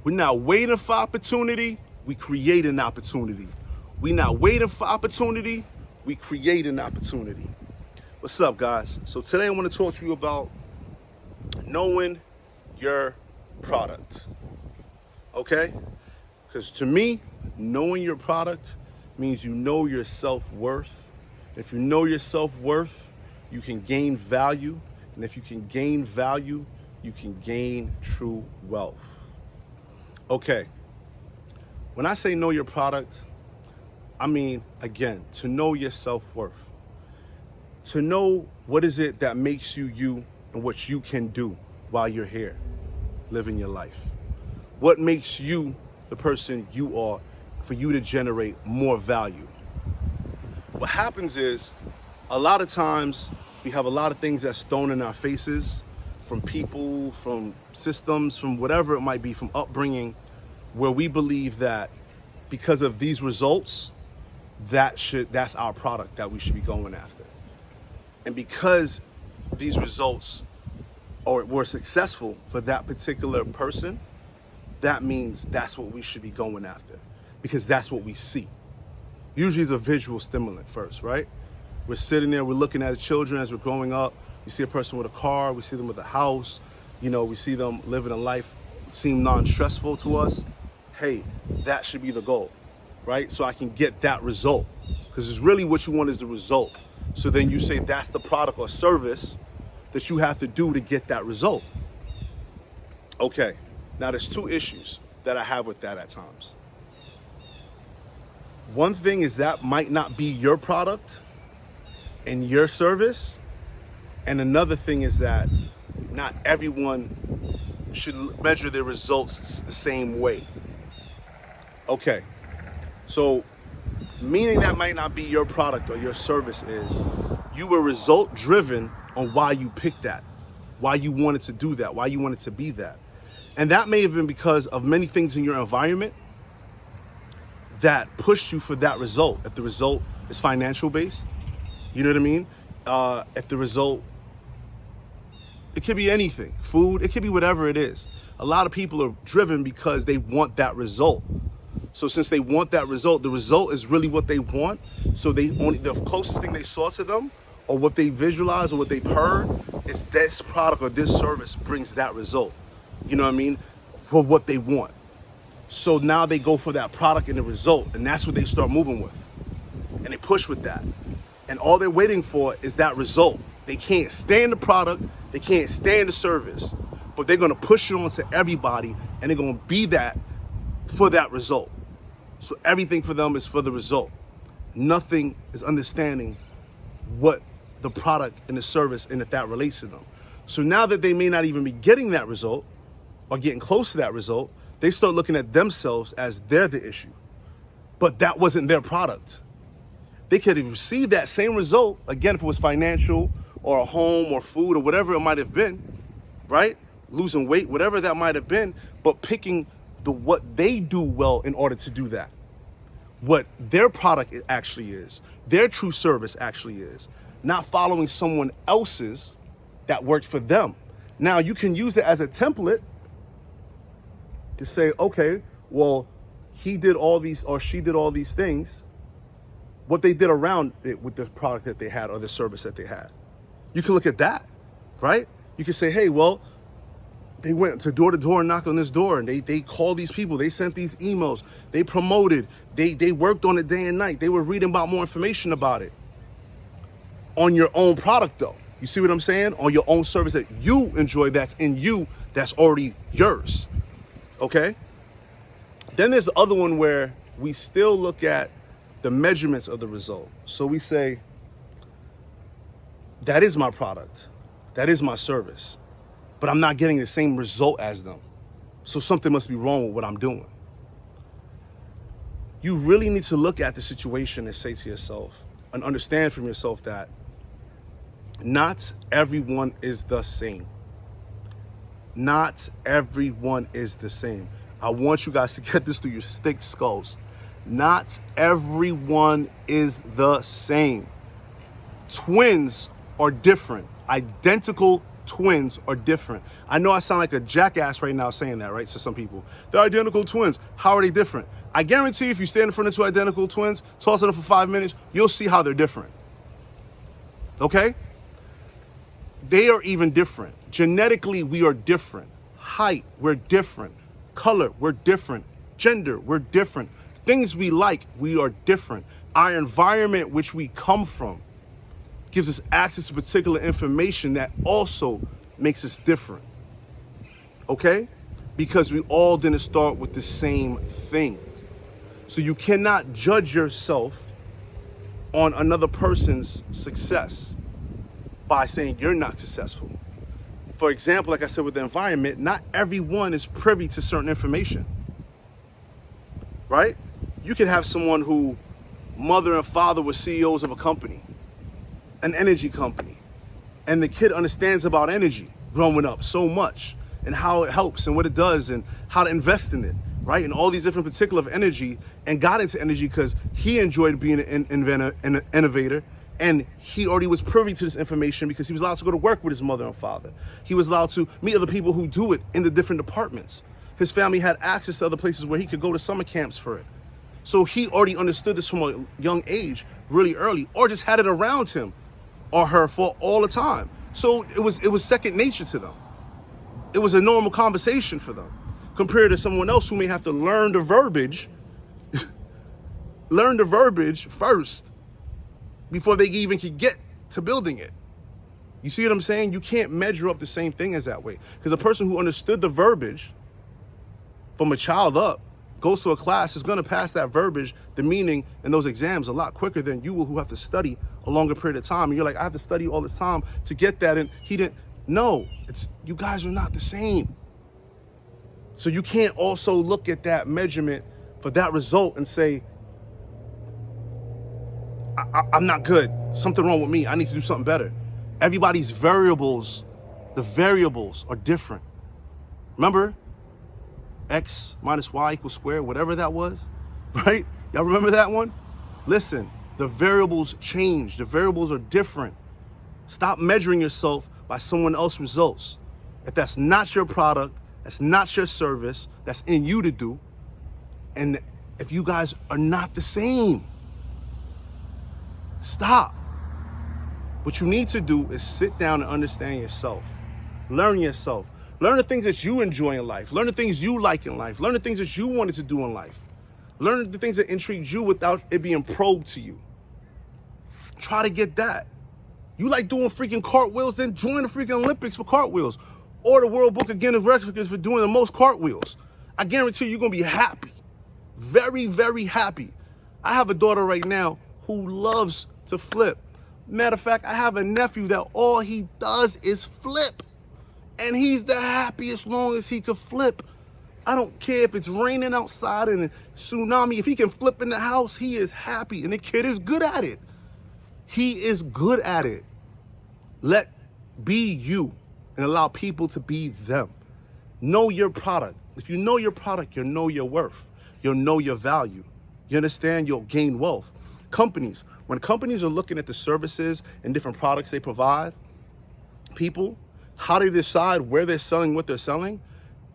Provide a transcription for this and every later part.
We're not waiting for opportunity, we create an opportunity. We're not waiting for opportunity, we create an opportunity. What's up, guys? So today I want to talk to you about knowing your product, okay? Because to me, knowing your product means you know your self-worth. If you know your self-worth, you can gain value. And if you can gain value, you can gain true wealth. Okay, when I say know your product, I mean, again, to know your self-worth. To know what is it that makes you you and what you can do while you're here, living your life. What makes you the person you are for you to generate more value. What happens is, a lot of times, we have a lot of things that's thrown in our faces from people, from systems, from whatever it might be, from upbringing, where we believe that because of these results, that's our product that we should be going after. And because these results were successful for that particular person, that means that's what we should be going after, because that's what we see. Usually it's a visual stimulant first, right? We're sitting there, we're looking at children as we're growing up. We see a person with a car, we see them with a house, we see them living a life seem non-stressful to us. Hey, that should be the goal, right? So I can get that result, because it's really what you want is the result. So then you say that's the product or service that you have to do to get that result. Okay, now there's two issues that I have with that at times. One thing is that might not be your product and your service. And another thing is that not everyone should measure their results the same way. Okay, so meaning that might not be your product or your service is you were result driven on why you picked that, why you wanted to do that, why you wanted to be that. And that may have been because of many things in your environment that pushed you for that result. If the result is financial based, you know what I mean? If the result, it could be anything, food, it could be whatever it is. A lot of people are driven because they want that result. So since they want that result, the result is really what they want. So the closest thing they saw to them, or what they visualized, or what they've heard, is this product or this service brings that result. You know what I mean? For what they want. So now they go for that product and the result, and that's what they start moving with. And they push with that. And all they're waiting for is that result. They can't stand the product, they can't stand the service, but they're gonna push it on to everybody, and they're gonna be that for that result. So everything for them is for the result. Nothing is understanding what the product and the service and if that relates to them. So now that they may not even be getting that result or getting close to that result, they start looking at themselves as they're the issue. But that wasn't their product. They could have received that same result, again, if it was financial or a home or food or whatever it might have been, right? Losing weight, whatever that might have been, but picking what they do well in order to do that. What their product actually is, their true service actually is, not following someone else's that worked for them. Now you can use it as a template to say, okay, well, he did all these or she did all these things, what they did around it with the product that they had or the service that they had. You can look at that, right? You can say, hey, well, they went to door and knocked on this door, and they called these people, they sent these emails, they promoted, they worked on it day and night. They were reading about more information about it. On your own product though. You see what I'm saying? On your own service that you enjoy, that's in you, that's already yours. Okay? Then there's the other one where we still look at the measurements of the result. So we say, that is my product. That is my service. But I'm not getting the same result as them. So something must be wrong with what I'm doing. You really need to look at the situation and say to yourself and understand from yourself that not everyone is the same. Not everyone is the same. I want you guys to get this through your thick skulls. Not everyone is the same. Twins are different. Identical twins are different. I know I sound like a jackass right now saying that, right? To some people, they're identical twins. How are they different? I guarantee you, if you stand in front of two identical twins, talk to them for 5 minutes, you'll see how they're different. Okay? They are even different. Genetically, we are different. Height, we're different. Color, we're different. Gender, we're different. Things we like, we are different. Our environment, which we come from, gives us access to particular information that also makes us different. Okay? Because we all didn't start with the same thing. So you cannot judge yourself on another person's success by saying you're not successful. For example, like I said with the environment, not everyone is privy to certain information, right? You could have someone who mother and father were CEOs of a company, an energy company, and the kid understands about energy growing up so much and how it helps and what it does and how to invest in it, right? And all these different particulars of energy, and got into energy because he enjoyed being an inventor and an innovator. And he already was privy to this information because he was allowed to go to work with his mother and father. He was allowed to meet other people who do it in the different departments. His family had access to other places where he could go to summer camps for it. So he already understood this from a young age, really early, or just had it around him or her for all the time. So it was second nature to them. It was a normal conversation for them compared to someone else who may have to learn the verbiage, first before they even could get to building it. You see what I'm saying? You can't measure up the same thing as that way. Because a person who understood the verbiage from a child up goes to a class is going to pass that verbiage, the meaning, and those exams a lot quicker than you will, who have to study a longer period of time. And you're like, I have to study all this time to get that. And he didn't. No, you guys are not the same. So you can't also look at that measurement for that result and say, I'm not good. Something wrong with me. I need to do something better. Everybody's variables, the variables are different. Remember? X minus Y equals square, whatever that was, right? Y'all remember that one? Listen, the variables change. The variables are different. Stop measuring yourself by someone else's results. If that's not your product, that's not your service, that's in you to do. And if you guys are not the same, stop. What you need to do is sit down and understand yourself. Learn yourself. Learn the things that you enjoy in life. Learn the things you like in life. Learn the things that you wanted to do in life. Learn the things that intrigue you without it being probed to you. Try to get that. You like doing freaking cartwheels, then join the freaking Olympics for cartwheels. Or the World Book of Guinness Records for doing the most cartwheels. I guarantee you're going to be happy. Very, very happy. I have a daughter right now who loves to flip. Matter of fact, I have a nephew that all he does is flip. And he's the happiest long as he could flip. I don't care if it's raining outside and a tsunami. If he can flip in the house, he is happy. And the kid is good at it. He is good at it. Be you and allow people to be them. Know your product. If you know your product, you'll know your worth. You'll know your value. You understand? You'll gain wealth. Companies, when companies are looking at the services and different products they provide, people, how they decide where they're selling what they're selling,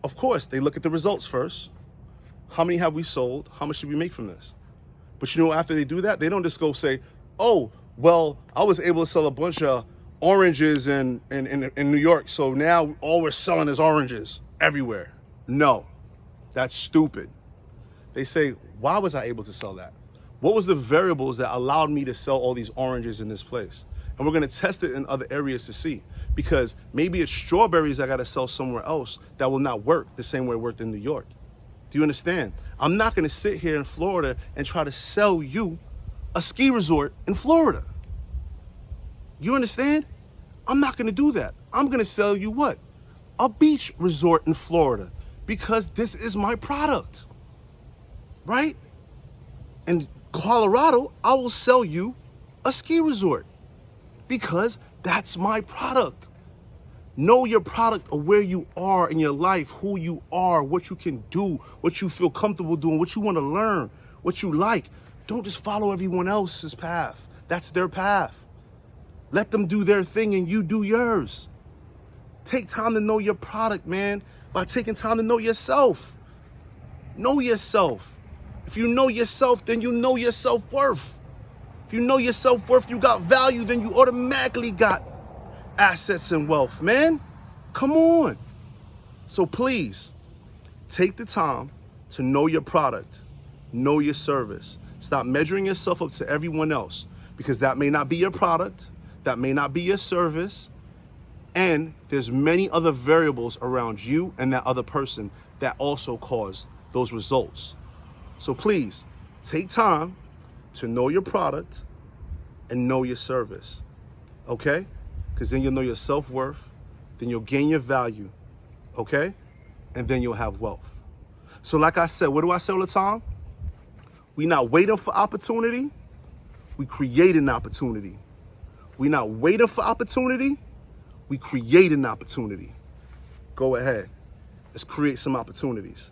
of course, they look at the results first. How many have we sold? How much did we make from this? But you know, after they do that, they don't just go say, oh, well, I was able to sell a bunch of oranges in New York, so now all we're selling is oranges everywhere. No, that's stupid. They say, why was I able to sell that? What was the variables that allowed me to sell all these oranges in this place? And we're going to test it in other areas to see, because maybe it's strawberries I got to sell somewhere else that will not work the same way it worked in New York. Do you understand? I'm not going to sit here in Florida and try to sell you a ski resort in Florida. You understand? I'm not going to do that. I'm going to sell you what? A beach resort in Florida, because this is my product, right? In Colorado, I will sell you a ski resort because that's my product. Know your product of where you are in your life, who you are, what you can do, what you feel comfortable doing, what you want to learn, what you like. Don't just follow everyone else's path. That's their path. Let them do their thing and you do yours. Take time to know your product, man, by taking time to know yourself. Know yourself. If you know yourself, then you know your self-worth. If you know your self-worth, you got value, then you automatically got assets and wealth, man. Come on. So please, take the time to know your product, know your service. Stop measuring yourself up to everyone else, because that may not be your product, that may not be your service, and there's many other variables around you and that other person that also cause those results. So please, take time to know your product and know your service, okay? Because then you'll know your self-worth, then you'll gain your value, okay? And then you'll have wealth. So like I said, what do I say all the time? We're not waiting for opportunity, we create an opportunity. We're not waiting for opportunity, we create an opportunity. Go ahead, let's create some opportunities.